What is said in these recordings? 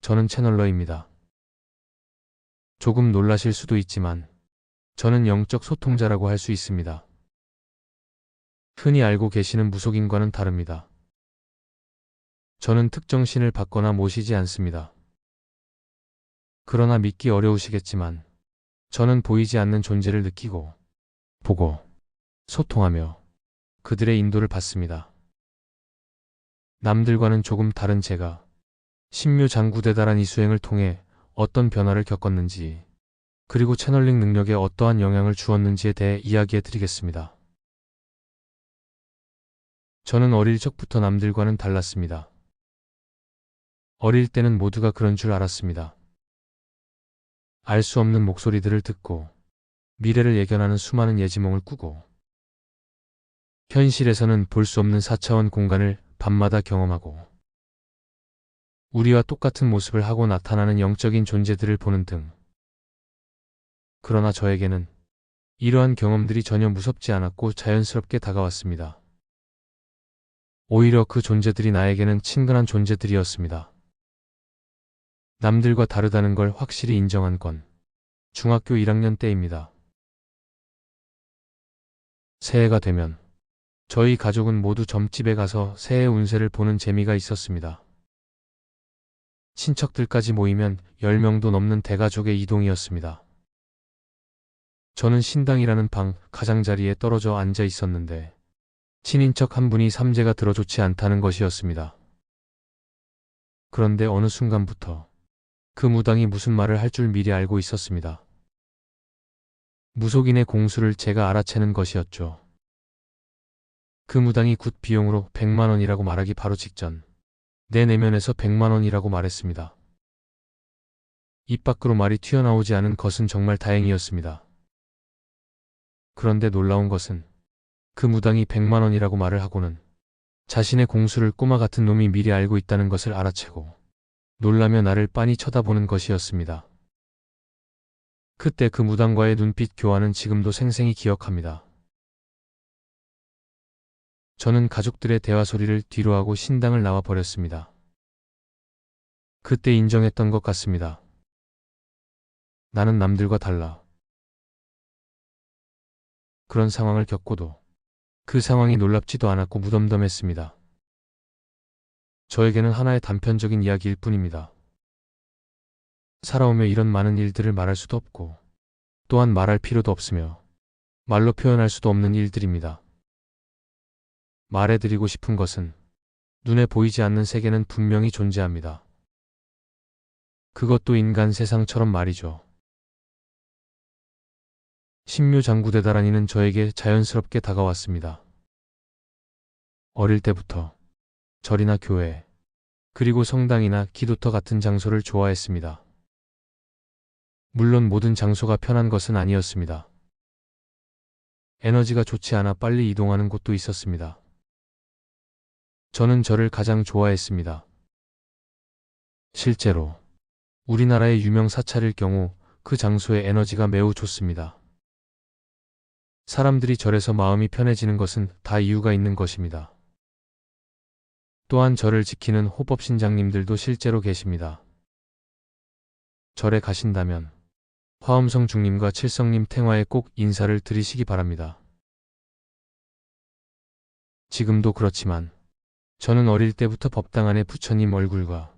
저는 채널러입니다. 조금 놀라실 수도 있지만 저는 영적 소통자라고 할 수 있습니다. 흔히 알고 계시는 무속인과는 다릅니다. 저는 특정 신을 받거나 모시지 않습니다. 그러나 믿기 어려우시겠지만 저는 보이지 않는 존재를 느끼고, 보고, 소통하며 그들의 인도를 받습니다. 남들과는 조금 다른 제가 신묘장구대달한 이 수행을 통해 어떤 변화를 겪었는지, 그리고 채널링 능력에 어떠한 영향을 주었는지에 대해 이야기해 드리겠습니다. 저는 어릴 적부터 남들과는 달랐습니다. 어릴 때는 모두가 그런 줄 알았습니다. 알 수 없는 목소리들을 듣고 미래를 예견하는 수많은 예지몽을 꾸고 현실에서는 볼 수 없는 4차원 공간을 밤마다 경험하고 우리와 똑같은 모습을 하고 나타나는 영적인 존재들을 보는 등. 그러나 저에게는 이러한 경험들이 전혀 무섭지 않았고 자연스럽게 다가왔습니다. 오히려 그 존재들이 나에게는 친근한 존재들이었습니다. 남들과 다르다는 걸 확실히 인정한 건 중학교 1학년 때입니다. 새해가 되면 저희 가족은 모두 점집에 가서 새해 운세를 보는 재미가 있었습니다. 친척들까지 모이면 10명도 넘는 대가족의 이동이었습니다. 저는 신당이라는 방 가장자리에 떨어져 앉아 있었는데 친인척 한 분이 삼재가 들어 좋지 않다는 것이었습니다. 그런데 어느 순간부터 그 무당이 무슨 말을 할 줄 미리 알고 있었습니다. 무속인의 공수를 제가 알아채는 것이었죠. 그 무당이 굿 비용으로 100만 원이라고 말하기 바로 직전 내 내면에서 100만 원이라고 말했습니다. 입 밖으로 말이 튀어나오지 않은 것은 정말 다행이었습니다. 그런데 놀라운 것은 그 무당이 100만 원이라고 말을 하고는 자신의 공수를 꼬마 같은 놈이 미리 알고 있다는 것을 알아채고 놀라며 나를 빤히 쳐다보는 것이었습니다. 그때 그 무당과의 눈빛 교환은 지금도 생생히 기억합니다. 저는 가족들의 대화 소리를 뒤로하고 신당을 나와 버렸습니다. 그때 인정했던 것 같습니다. 나는 남들과 달라. 그런 상황을 겪고도 그 상황이 놀랍지도 않았고 무덤덤했습니다. 저에게는 하나의 단편적인 이야기일 뿐입니다. 살아오며 이런 많은 일들을 말할 수도 없고 또한 말할 필요도 없으며 말로 표현할 수도 없는 일들입니다. 말해드리고 싶은 것은 눈에 보이지 않는 세계는 분명히 존재합니다. 그것도 인간 세상처럼 말이죠. 신묘장구대다라니는 저에게 자연스럽게 다가왔습니다. 어릴 때부터 절이나 교회, 그리고 성당이나 기도터 같은 장소를 좋아했습니다. 물론 모든 장소가 편한 것은 아니었습니다. 에너지가 좋지 않아 빨리 이동하는 곳도 있었습니다. 저는 절을 가장 좋아했습니다. 실제로 우리나라의 유명 사찰일 경우 그 장소의 에너지가 매우 좋습니다. 사람들이 절에서 마음이 편해지는 것은 다 이유가 있는 것입니다. 또한 절을 지키는 호법신장님들도 실제로 계십니다. 절에 가신다면 화엄성 중님과 칠성님 탱화에 꼭 인사를 드리시기 바랍니다. 지금도 그렇지만 저는 어릴 때부터 법당 안에 부처님 얼굴과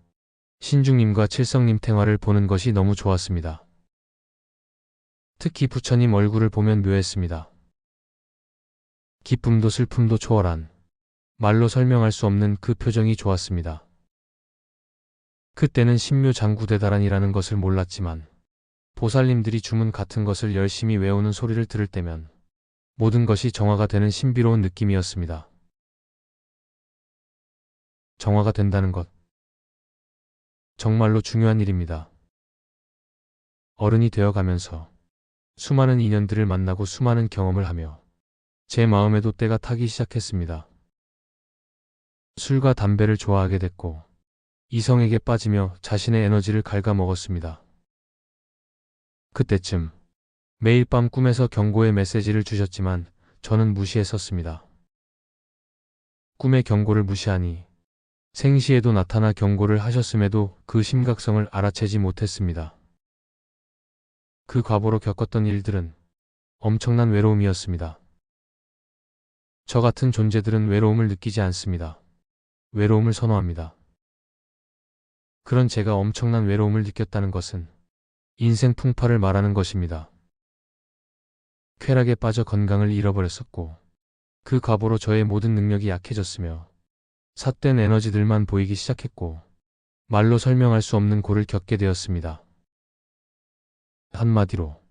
신중님과 칠성님 탱화를 보는 것이 너무 좋았습니다. 특히 부처님 얼굴을 보면 묘했습니다. 기쁨도 슬픔도 초월한 말로 설명할 수 없는 그 표정이 좋았습니다. 그때는 신묘장구대다란이라는 것을 몰랐지만 보살님들이 주문 같은 것을 열심히 외우는 소리를 들을 때면 모든 것이 정화가 되는 신비로운 느낌이었습니다. 정화가 된다는 것. 정말로 중요한 일입니다. 어른이 되어가면서 수많은 인연들을 만나고 수많은 경험을 하며 제 마음에도 때가 타기 시작했습니다. 술과 담배를 좋아하게 됐고 이성에게 빠지며 자신의 에너지를 갉아먹었습니다. 그때쯤 매일 밤 꿈에서 경고의 메시지를 주셨지만 저는 무시했었습니다. 꿈의 경고를 무시하니 생시에도 나타나 경고를 하셨음에도 그 심각성을 알아채지 못했습니다. 그 과보로 겪었던 일들은 엄청난 외로움이었습니다. 저 같은 존재들은 외로움을 느끼지 않습니다. 외로움을 선호합니다. 그런 제가 엄청난 외로움을 느꼈다는 것은 인생 풍파를 말하는 것입니다. 쾌락에 빠져 건강을 잃어버렸었고 그 과보로 저의 모든 능력이 약해졌으며 삿된 에너지들만 보이기 시작했고 말로 설명할 수 없는 고를 겪게 되었습니다. 한마디로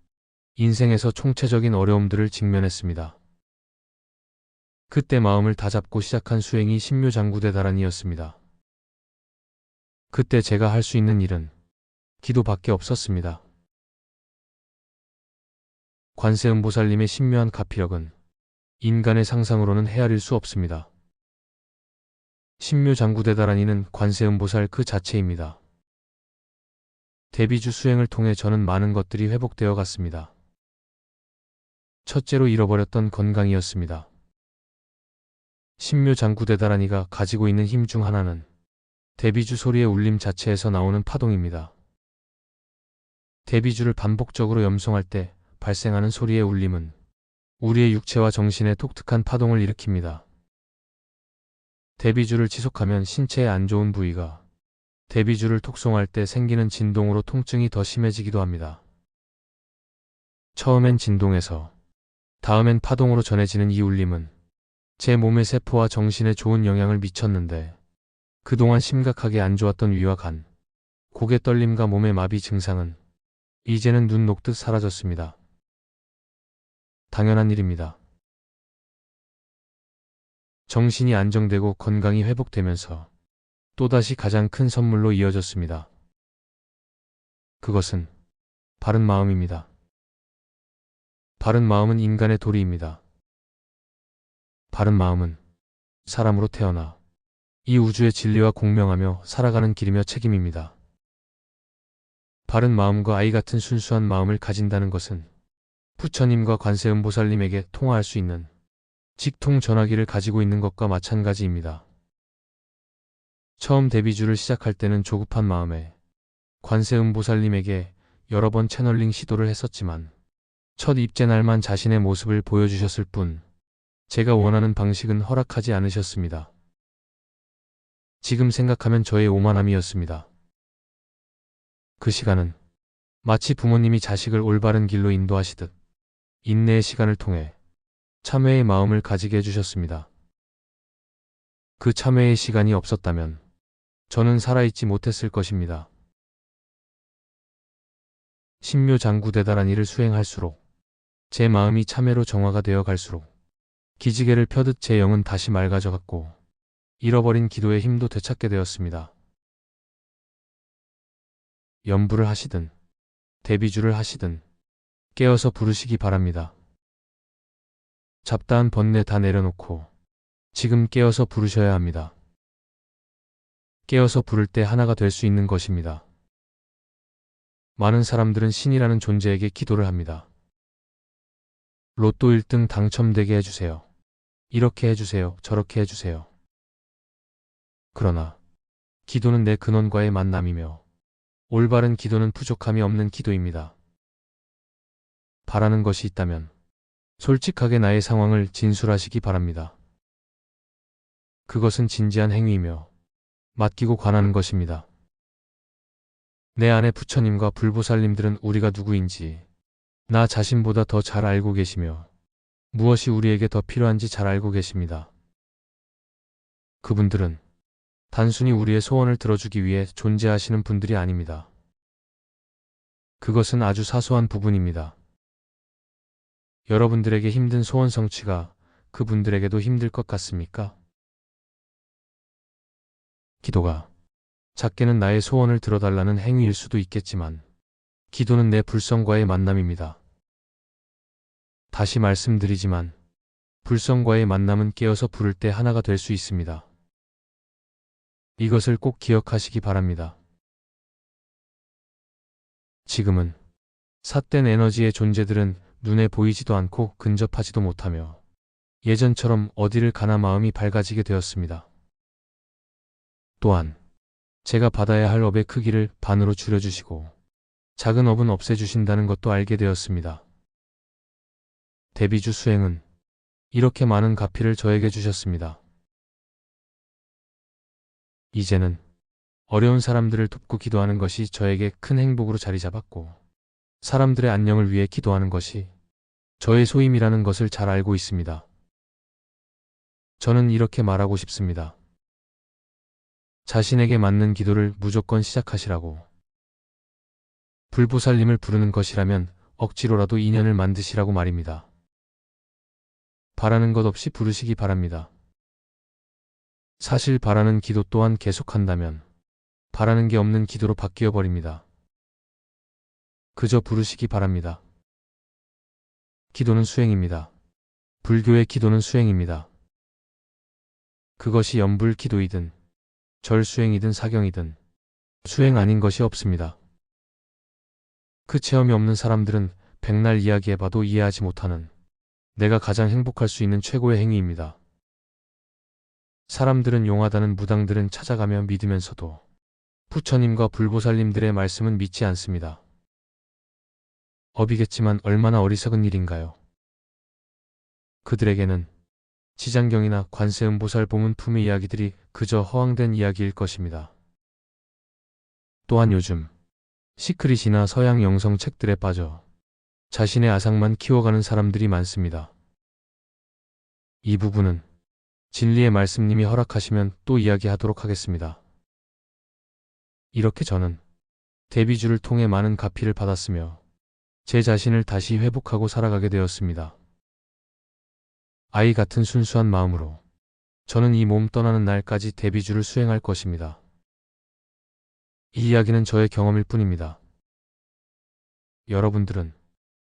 인생에서 총체적인 어려움들을 직면했습니다. 그때 마음을 다잡고 시작한 수행이 신묘장구대다란이었습니다. 그때 제가 할 수 있는 일은 기도밖에 없었습니다. 관세음보살님의 신묘한 가피력은 인간의 상상으로는 헤아릴 수 없습니다. 신묘장구대다란이는 관세음보살 그 자체입니다. 대비주 수행을 통해 저는 많은 것들이 회복되어 갔습니다. 첫째로 잃어버렸던 건강이었습니다. 신묘장구대다란이가 가지고 있는 힘 중 하나는 대비주 소리의 울림 자체에서 나오는 파동입니다. 대비주를 반복적으로 염송할 때 발생하는 소리의 울림은 우리의 육체와 정신에 독특한 파동을 일으킵니다. 대비주를 지속하면 신체에 안 좋은 부위가 대비주를 톡송할 때 생기는 진동으로 통증이 더 심해지기도 합니다. 처음엔 진동에서 다음엔 파동으로 전해지는 이 울림은 제 몸의 세포와 정신에 좋은 영향을 미쳤는데 그동안 심각하게 안 좋았던 위와 간, 고개 떨림과 몸의 마비 증상은 이제는 눈 녹듯 사라졌습니다. 당연한 일입니다. 정신이 안정되고 건강이 회복되면서 또다시 가장 큰 선물로 이어졌습니다. 그것은 바른 마음입니다. 바른 마음은 인간의 도리입니다. 바른 마음은 사람으로 태어나 이 우주의 진리와 공명하며 살아가는 길이며 책임입니다. 바른 마음과 아이 같은 순수한 마음을 가진다는 것은 부처님과 관세음보살님에게 통화할 수 있는 직통 전화기를 가지고 있는 것과 마찬가지입니다. 처음 데뷔주를 시작할 때는 조급한 마음에 관세음보살님에게 여러 번 채널링 시도를 했었지만 첫 입제 날만 자신의 모습을 보여주셨을 뿐 제가 원하는 방식은 허락하지 않으셨습니다. 지금 생각하면 저의 오만함이었습니다. 그 시간은 마치 부모님이 자식을 올바른 길로 인도하시듯 인내의 시간을 통해 참회의 마음을 가지게 해주셨습니다. 그 참회의 시간이 없었다면 저는 살아있지 못했을 것입니다. 신묘장구대다란이를 수행할수록 제 마음이 참회로 정화가 되어 갈수록 기지개를 펴듯 제 영은 다시 맑아져 갔고 잃어버린 기도의 힘도 되찾게 되었습니다. 염불을 하시든 대비주를 하시든 깨어서 부르시기 바랍니다. 잡다한 번뇌 다 내려놓고 지금 깨어서 부르셔야 합니다. 깨어서 부를 때 하나가 될 수 있는 것입니다. 많은 사람들은 신이라는 존재에게 기도를 합니다. 로또 1등 당첨되게 해주세요. 이렇게 해주세요. 저렇게 해주세요. 그러나 기도는 내 근원과의 만남이며 올바른 기도는 부족함이 없는 기도입니다. 바라는 것이 있다면 솔직하게 나의 상황을 진술하시기 바랍니다. 그것은 진지한 행위이며 맡기고 관하는 것입니다. 내 안에 부처님과 불보살님들은 우리가 누구인지 나 자신보다 더 잘 알고 계시며 무엇이 우리에게 더 필요한지 잘 알고 계십니다. 그분들은 단순히 우리의 소원을 들어주기 위해 존재하시는 분들이 아닙니다. 그것은 아주 사소한 부분입니다. 여러분들에게 힘든 소원 성취가 그분들에게도 힘들 것 같습니까? 기도가 작게는 나의 소원을 들어달라는 행위일 수도 있겠지만 기도는 내 불성과의 만남입니다. 다시 말씀드리지만 불성과의 만남은 깨어서 부를 때 하나가 될 수 있습니다. 이것을 꼭 기억하시기 바랍니다. 지금은 삿된 에너지의 존재들은 눈에 보이지도 않고 근접하지도 못하며 예전처럼 어디를 가나 마음이 밝아지게 되었습니다. 또한 제가 받아야 할 업의 크기를 반으로 줄여주시고 작은 업은 없애주신다는 것도 알게 되었습니다. 대비주 수행은 이렇게 많은 가피를 저에게 주셨습니다. 이제는 어려운 사람들을 돕고 기도하는 것이 저에게 큰 행복으로 자리 잡았고 사람들의 안녕을 위해 기도하는 것이 저의 소임이라는 것을 잘 알고 있습니다. 저는 이렇게 말하고 싶습니다. 자신에게 맞는 기도를 무조건 시작하시라고. 불보살님을 부르는 것이라면 억지로라도 인연을 만드시라고 말입니다. 바라는 것 없이 부르시기 바랍니다. 사실 바라는 기도 또한 계속한다면 바라는 게 없는 기도로 바뀌어 버립니다. 그저 부르시기 바랍니다. 기도는 수행입니다. 불교의 기도는 수행입니다. 그것이 연불 기도이든 절수행이든 사경이든 수행 아닌 것이 없습니다. 그 체험이 없는 사람들은 백날 이야기해봐도 이해하지 못하는 내가 가장 행복할 수 있는 최고의 행위입니다. 사람들은 용하다는 무당들은 찾아가며 믿으면서도 부처님과 불보살님들의 말씀은 믿지 않습니다. 업이겠지만 얼마나 어리석은 일인가요? 그들에게는 지장경이나 관세음보살 보문품의 이야기들이 그저 허황된 이야기일 것입니다. 또한 요즘 시크릿이나 서양 영성 책들에 빠져 자신의 아상만 키워가는 사람들이 많습니다. 이 부분은 진리의 말씀님이 허락하시면 또 이야기하도록 하겠습니다. 이렇게 저는 대비주를 통해 많은 가피를 받았으며 제 자신을 다시 회복하고 살아가게 되었습니다. 아이 같은 순수한 마음으로 저는 이 몸 떠나는 날까지 대비주를 수행할 것입니다. 이 이야기는 저의 경험일 뿐입니다. 여러분들은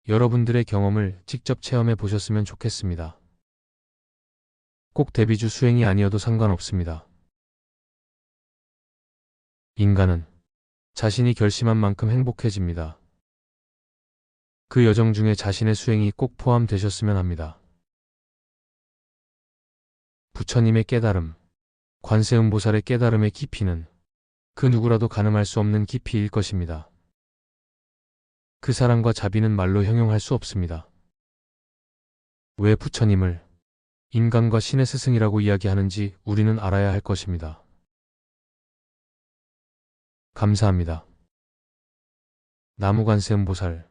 여러분들의 경험을 직접 체험해 보셨으면 좋겠습니다. 꼭 대비주 수행이 아니어도 상관없습니다. 인간은 자신이 결심한 만큼 행복해집니다. 그 여정 중에 자신의 수행이 꼭 포함되셨으면 합니다. 부처님의 깨달음, 관세음보살의 깨달음의 깊이는 그 누구라도 가늠할 수 없는 깊이일 것입니다. 그 사랑과 자비는 말로 형용할 수 없습니다. 왜 부처님을 인간과 신의 스승이라고 이야기하는지 우리는 알아야 할 것입니다. 감사합니다. 나무관세음보살